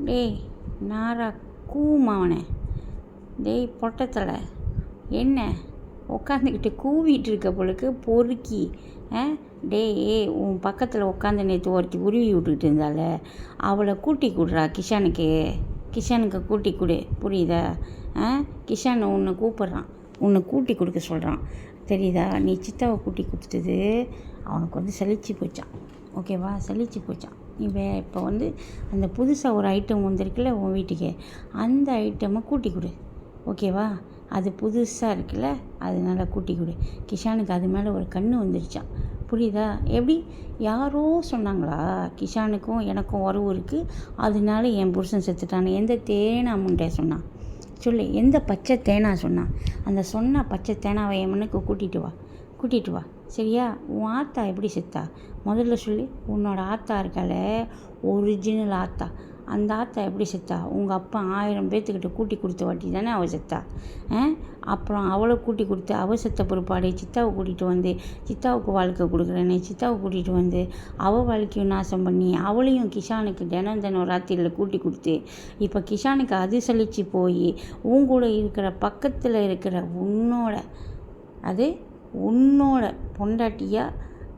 டேய் நாரா கூமாவனே, டேய் பொட்டத்தலை, என்ன உட்காந்துக்கிட்டு கூவிட்டு இருக்க பொழுது பொறுக்கி. டேய் உன் பக்கத்தில் உட்காந்து நேற்று ஒருத்தி உருவி விட்டுக்கிட்டு இருந்தால, அவளை கூட்டி கொடுறா கிஷானுக்கு கூட்டி கொடு, புரியுதா? கிஷான் உன்னை கூப்பிட்றான், உன்னை கூட்டி கொடுக்க சொல்கிறான், தெரியுதா? நீ சித்தாவை கூட்டி கொடுத்தது அவனுக்கு வந்து சலிச்சு போச்சான், ஓகேவா? சலிச்சு போச்சான். நீ இப்போ வந்து அந்த புதுசாக ஒரு ஐட்டம் வந்திருக்குல்ல உன் வீட்டுக்கு, அந்த ஐட்டமை கூட்டி கொடு, ஓகேவா? அது புதுசாக இருக்குல்ல, அதனால கூட்டி கொடு. கிஷானுக்கு அது மேலே ஒரு கண்ணு வந்துருச்சான், புரியுதா? எப்படி யாரோ சொன்னாங்களா கிஷானுக்கும் எனக்கும் உறவு இருக்குது, அதனால என் புருஷன் செத்துட்டான்னு எந்த தேனா முண்டை சொன்னான் சொல்லு? எந்த பச்சை தேனா சொன்னான்? அந்த சொன்ன பச்சை தேனாவை என் மண்ணுக்கு கூட்டிகிட்டு வா, சரியா? உன் ஆத்தா எப்படி செத்தா முதல்ல சொல்லி. உன்னோட ஆத்தா இருக்கால, ஒரிஜினல் ஆத்தா, அந்த ஆத்தா எப்படி செத்தா? உங்கள் அப்பா 1000 பேர்த்துக்கிட்ட கூட்டி கொடுத்த வாட்டி தானே அவள் செத்தா. அப்புறம் அவளை கூட்டி கொடுத்து அவள் செத்த பிற்பாடு சித்தாவை கூட்டிகிட்டு வந்து சித்தாவுக்கு வாழ்க்கை கொடுக்குறேன்னு சித்தாவை கூட்டிகிட்டு வந்து அவள் வாழ்க்கையும் நாசம் பண்ணி அவளையும் கிஷானுக்கு தினம் ராத்திரியில் கூட்டி கொடுத்து இப்போ கிஷானுக்கு அது சலிச்சு போய் உங்கூட இருக்கிற பக்கத்தில் இருக்கிற உன்னோட பொண்டாட்டியா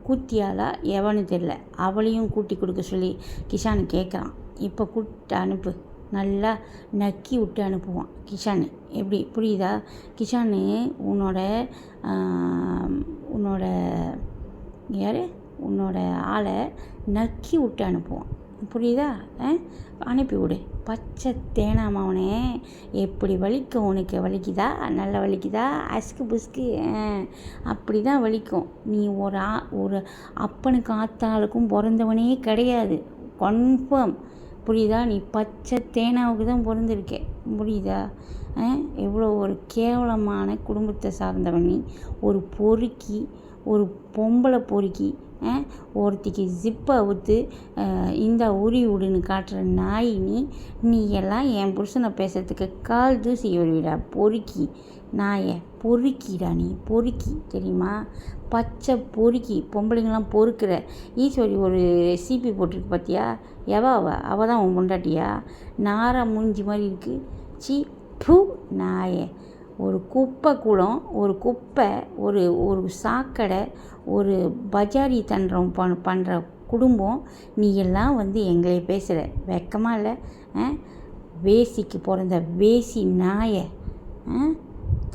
கூத்தியாலா எவனு தெரில, அவளையும் கூட்டி கொடுக்க சொல்லி கிஷானு கேட்குறான். இப்போ கூப்பிட்டு அனுப்பு, நல்லா நக்கி விட்டு அனுப்புவான் கிஷானு. எப்படி புரியுதா? கிஷானு உன்னோட ஆளை நக்கி விட்டு அனுப்புவான், புரியுதா? அனுப்பிவிடு. பச்சை தேனாமாவனே, எப்படி வலிக்கும் உனக்கு? வலிக்குதா? நல்லா வலிக்குதா? அஸ்கு புஸ்கு அப்படி தான் வலிக்கும். நீ ஒரு அப்பனுக்கு ஆத்தாளுக்கும் பிறந்தவனே கிடையாது, கன்ஃபார்ம், புரியுதா? நீ பச்சை தேனாவுக்கு தான் பிறந்திருக்கே, புரியுதா? எவ்வளோ ஒரு கேவலமான குடும்பத்தை சார்ந்தவன் நீ, ஒரு பொறுக்கி, ஒரு பொம்பளை பொறுக்கி, ஒருத்திக்கு ஜிப்பை அவுத்து இந்த உரி விடுன்னு காட்டுற நாய் நீ எல்லாம் என் புருஷனை பேசுறதுக்கு கால் தூசி வருவிடா, பொறுக்கி நாயை, பொறுக்கிடா நீ, பொறுக்கி, தெரியுமா? பச்சை பொறுக்கி, பொம்பளைங்களாம் பொறுக்கிற. ஈஸ்வரி ஒரு சிபி போட்டிருக்கு பார்த்தியா? அவள் தான் உன் பொண்டாட்டியா? நாரா மூஞ்சி மாதிரி இருக்குது, சீ பூ நாயை. ஒரு குப்பை கூடம், ஒரு குப்பை, ஒரு சாக்கடை, ஒரு பஜாரி தண்டரம் பண்ணுற குடும்பம். நீ எல்லாம் வந்து எங்களை பேசுகிற, வெக்கமா இல்லை? வேசிக்கு பிறந்த வேசி நாயை,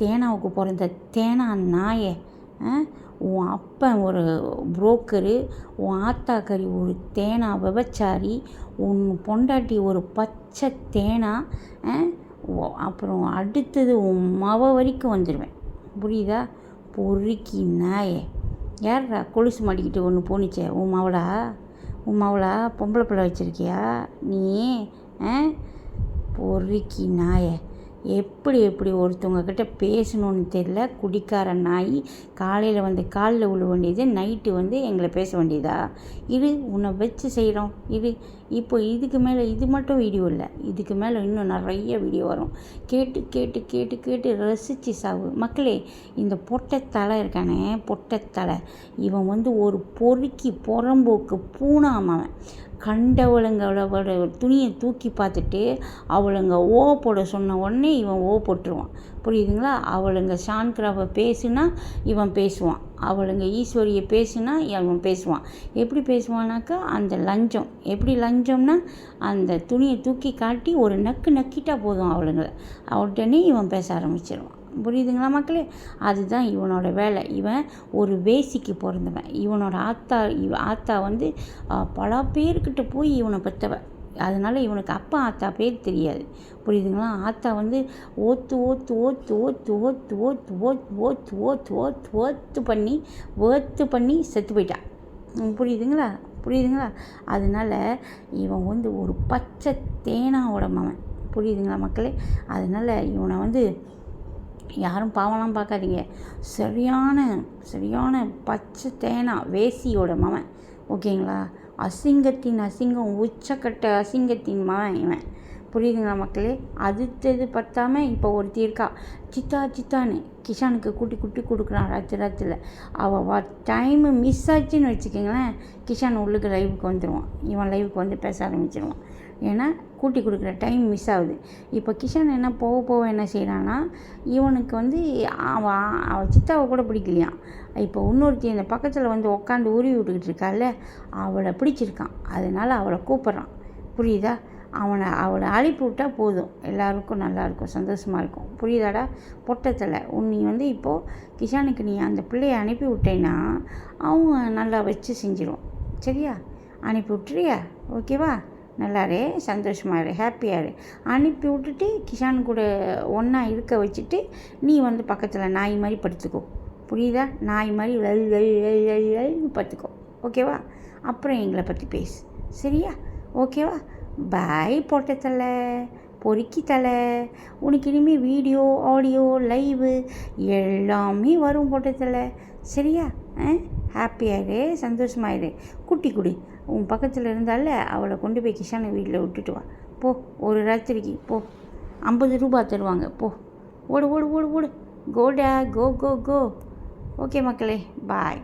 தேனாவுக்கு பிறந்த தேனா நாயை. உன் அப்பன் ஒரு புரோக்கரு, உன் ஆத்தாக்கறி ஒரு தேனா விபச்சாரி, உன் பொண்டாட்டி ஒரு பச்சை தேனா. அப்புறம் அடுத்தது உன் வரைக்கும் வந்துடுவேன், புரியுதா? பொறுக்கி நாயே. யார்ரா கொலுசு மாட்டிக்கிட்டு ஒன்று போனிச்சே? உன் மவளா பொம்பளை பிள்ளை வச்சுருக்கியா நீ? பொறுக்கி நாயை. எப்படி ஒருத்தவங்க கிட்ட பேசணுன்னு தெரியல, குடிக்கார நாய். காலையில் வந்து காலில் விழ வேண்டியது, நைட்டு வந்து எங்களை பேச வேண்டியதா? உன்னை வச்சு செய்கிறோம். இப்போ இதுக்கு மேலே இது மட்டும் வீடியோ இல்லை, இதுக்கு மேலே இன்னும் நிறைய வீடியோ வரும். கேட்டு ரசித்து சாவு மக்களே. இந்த பொட்டத்தலை இருக்கானே, பொட்டத்தலை, இவன் வந்து ஒரு பொறுக்கி புறம்போக்கு பூனாமவன். கண்டவளுங்களோட துணியை தூக்கி பார்த்துட்டு அவளுங்க போட சொன்ன உடனே இவன் போட்டுருவான், புரியுதுங்களா? அவளுங்க ஷான்கிராவை பேசுனா இவன் பேசுவான், அவளுங்க ஈஸ்வரியை பேசுனா இவன் பேசுவான். எப்படி பேசுவானாக்கா, அந்த லஞ்சம், எப்படி லஞ்சம்னா அந்த துணியை தூக்கி காட்டி ஒரு நக்கிட்டா போதும் அவளுங்களை, உடனே இவன் பேச ஆரம்பிச்சிடுவான், புரியுதுங்களா மக்களே? அதுதான் இவனோட வேலை. இவன் ஒரு வேசிக்கு பிறந்தவன். இவனோட ஆத்தா வந்து பல பேர்கிட்ட போய் இவனை பெற்றவ, அதனால் இவனுக்கு அப்பா ஆத்தா பேர் தெரியாது, புரியுதுங்களா? ஆத்தா வந்து ஓத்து பண்ணி செத்து போயிட்டான், புரியுதுங்களா? அதனால் இவன் வந்து ஒரு பச்சை தேனாவோட மவன், புரியுதுங்களா மக்களே? அதனால் இவனை வந்து யாரும் பாவம்லாம் பார்க்காதீங்க, சரியான பச்சை தேனா வேசியோட மவன், ஓகேங்களா? அசிங்கம், உச்சக்கட்ட அசிங்கத்தின் மவன் இவன், புரியுதுங்களா மக்களே? அடுத்தது பத்தாமல் இப்போ ஒருத்தி இருக்கா, சித்தான்னு கிஷானுக்கு கூட்டி கொடுக்குறான் ராத்திரியில். அவள் டைமு மிஸ் ஆச்சுன்னு வச்சுக்கோங்களேன், கிஷான் உள்ளுக்கு லைவுக்கு வந்துடுவான், இவன் லைவுக்கு வந்து பேச ஆரம்பிச்சிடுவான். ஏன்னா கூட்டி கொடுக்குற டைம் மிஸ் ஆகுது. இப்போ கிஷான் என்ன போக என்ன செய்கிறான்னா, இவனுக்கு வந்து அவன் சித்தாவை கூட பிடிக்கலையாம். இப்போ இன்னொருத்தி அந்த பக்கத்தில் வந்து உட்காந்து உருவி விட்டுக்கிட்டு இருக்கால, அவளை பிடிச்சிருக்கான். அதனால் அவளை கூப்பிட்றான். புரியுதா? அவளை அனுப்பி விட்டால் போதும், எல்லாருக்கும் நல்லாயிருக்கும், சந்தோஷமாக இருக்கும். புரியுதாடா? பொட்டத்தில் நீ வந்து இப்போது கிஷானுக்கு நீ அந்த பிள்ளையை அனுப்பி விட்டேன்னா அவங்க நல்லா வச்சு செஞ்சிடும். சரியா? அனுப்பி விட்டுறியா? ஓகேவா? நல்லாரு, சந்தோஷமாக இரு, ஹாப்பியாக இரு. அனுப்பி விட்டுட்டு கிஷான் கூட ஒன்றா இருக்க வச்சுட்டு நீ வந்து பக்கத்தில் நாய் மாதிரி படுத்துக்கோ. புரியுதா? நாய் மாதிரி வெல் படுத்துக்கோ. ஓகேவா? அப்புறம் எங்களை பற்றி பேசு. சரியா? ஓகேவா? பாய் பொட்டத்தலை, பொறுக்கி தலை. உனக்கு இனிமேல் வீடியோ, ஆடியோ, லைவு எல்லாமே வரும் பொட்டத்தலை. சரியா? ஹாப்பியாயிரு, சந்தோஷமாயிரு. குட்டி குடி உன் பக்கத்தில் இருந்தால அவளை கொண்டு போய் கிஷானை வீட்டில் விட்டுட்டு வா. போ, ஒரு ராத்திரிக்கு போ, 50 ரூபா தருவாங்க. போ, ஓடு ஓடு ஓடு ஓடு. கோடா, கோ கோ கோ. ஓகே மக்களே, பாய்.